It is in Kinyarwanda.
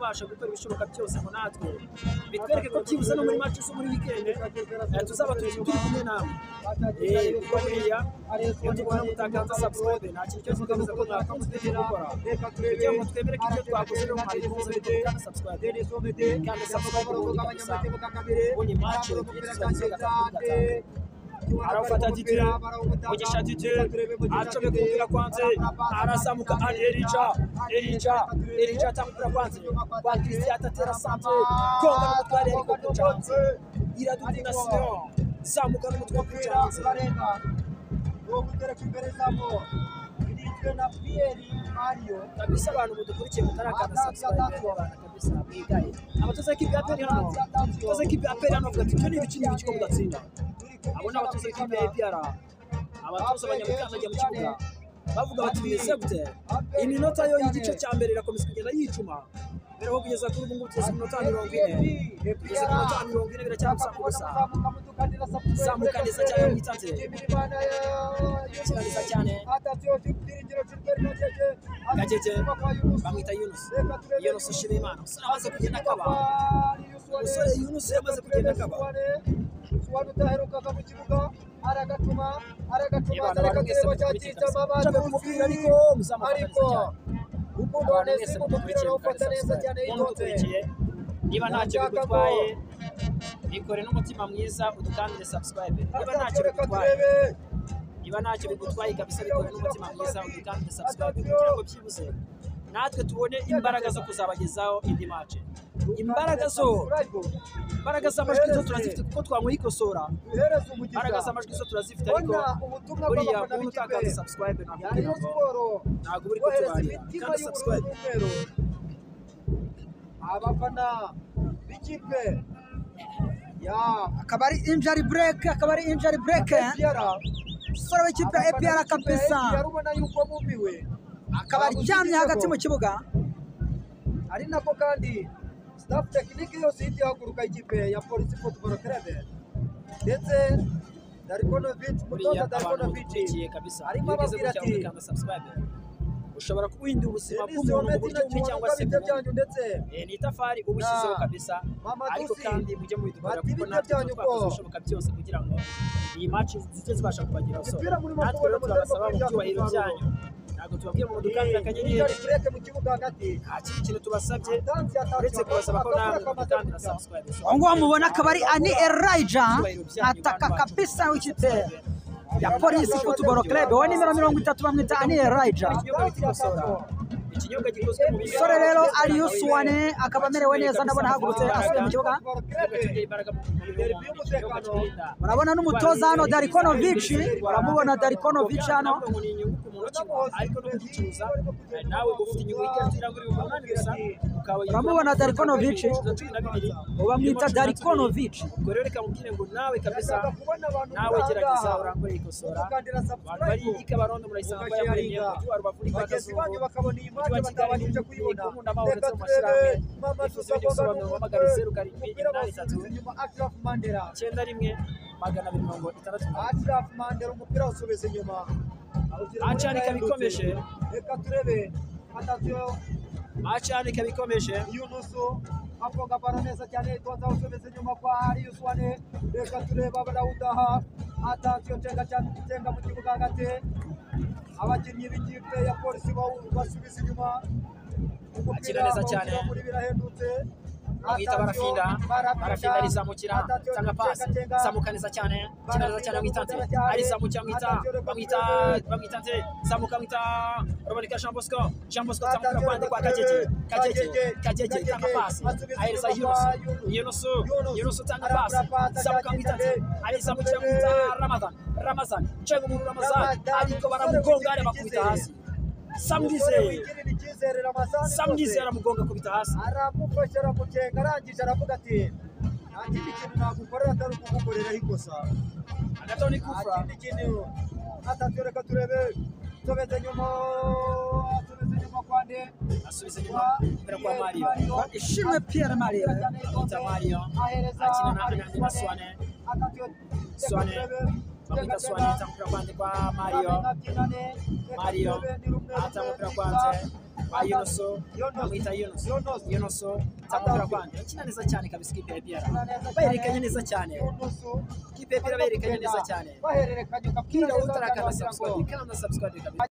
kubasha gukora ibishoboka byose ngo natwe bitwereke ko byibuze no muri match zo muri weekend tuzaba turi kumwe namwe kuko buriya iyo tubona mutakanza subscribe nta kintu cyose kigamije ko mwakunze gukora kugira ngo twemere ko ibyo twakoze no mwari kunze gukora subscribe kandi subscribe ubundi match arafata titire mugisha titire achobe kumpira kwanze arasamuka Elija tamukira kwanze kwa Christian atatera sante konga n'umutware ariko kucanze iradukina Sion samuka n'umutware kucanze wo gutereka imbere zabo iritwe na Pierre Mario kabisa abantu mudukurikiye mutarakana subscribe kabisa mwigaye abatoza kipi aperi hano abatoza kipi aperi hano vuga tyo n'ibicini biciko mudatsinda abona abatoza kipi APR abatoza abanyamukanda ajya mu kibuga bavuga bati bise gute iminota yo y'igice cya mbere irakomeza kugenda yicuma mbere ho kugeza kuri ubu ngubu tugeze ku minota 40 tugeze ku minota 40 biracyabusa kubusa zamuka neza cyane yitanze neza cyane Gajete bamwita Yunus Shimimana amaze kugenda akaba umusore Yunus yamaze kugenda akaba Suwanu taheruka mu kibuga aragatuma arakatireba cyatita mabanje kumupira ariko ukuntu neza kumupira ufata neza cyane yitote niba ntacyo bigutwaye bikore n'umutima mwiza udukandire subscribe niba ntacyo bigutwaye kabisa bikore n'umutima mwiza udukandire subscribe kugira ngo byibuze natwe tubone imbaraga zo kuzabagezaho indi match imbaraga z'amajwi zo turazifite kuko twamuyikosora imbaraga z'amajwi zo turazifite ariko buriya umuntu utakaza subscribe ntabwo uri kutubarira kandi subscribe abafana b'ikipe ya akabari injury break sore w'ikipe APR kabisa yarubona yuko bumiwe akabari cyamye hagati mu kibuga ari nako kandi staff technique yose yihaguruka ikipe ya Police Football Club ndetse Darikonovic mutoza Darikonovic kabisa arimo ababwira ati subscribe ushobora kuwinda ubuzima bw'umuntu mu buryo bumwe cyangwa se ndetse ni itafari ubushizeho kabisa ariko kandi mujye mubidukora kuko natwe twakoze ibishoboka byose kugira ngo iyi match zize zibasha kubageraho so natwe rero turabasaba mu byubahiro byanyu ntabwo tubabwiye mu dukandira akanyenyeri mu kibuga hagati nta kintu tubasabye uretse kubasaba ko namwe mudukandira subscribe ngo mubona akabari ani Elijah ataka kabisa w'ikipe ya Police Football Club wa nimero 30 bamwita ani Elijah ikinyobwa gikozwe mu sore rero Arius Wane akaba amerewe neza ndabona hagurutse asubiye mu kibuga murabona n'umutoza hano Darikonovic baramubona Darikonovic hano ariko no kugicuruza nawe ufite inyungu y'igitira ngo umunani gusa baramubona Darikonovic bamwita Darikonovic ubwo rero reka mubwire ngo nawe kabisa nawe gerageza urangure ikosora abantu bari ikabarondo murayisanga ya muri niyo wa Rubavu bakazibanye bakabona iyi match batabashije kuyibona mama tusobanura amagara 0783 inyuma Ashraf Mandela 91 Ashraf Mandela umupira usubeze inyuma acanika bikomeje reka turebe atavyo acanika bikomeje Yunusu afunga baro neza cyane tonza usubeze inyuma kwa Arius Wane reka turebe abadawudaha atavyo tenga mu kibuga hagati abakinnyi b'ikipe ya Polisi basubiza inyuma akina neza cyane bamwita barafinda rizamukira tanga pasi zamuka neza cyane kina neza cyane mwitante arizamukira bamwita zamuka mwita Romanika Jean Bosco tamukira kwande kwa Kajeke tanga pasi ahereza Yunus tanga pasi zamuka mwitante arizamukira mwita Ramazan chengo mu Ramazan ariko baramugonga ari bakubita hasi Samdize aramugonga kubita hasi aramufasha aramukenga arangije aravuga ati nta kindi kintu nagukorera atari ukugukorera ikosa agatoni kufra ikindi kintu atatureka turebe tubeze nyuma kwande asubiza nyuma mbere kwa Mario ishimwe Pierre Mario akina na Swane bamwita Swane tamukira kwande kwa Mario atamukira kwande Yunusu bamwita Yunusu zamukira kwande akina neza cyane kabisa ikipe ya APR bahererekanye neza cyane ikipe ya APR bahererekanye neza cyane bahererekanye kira utarakana subscribe kabisa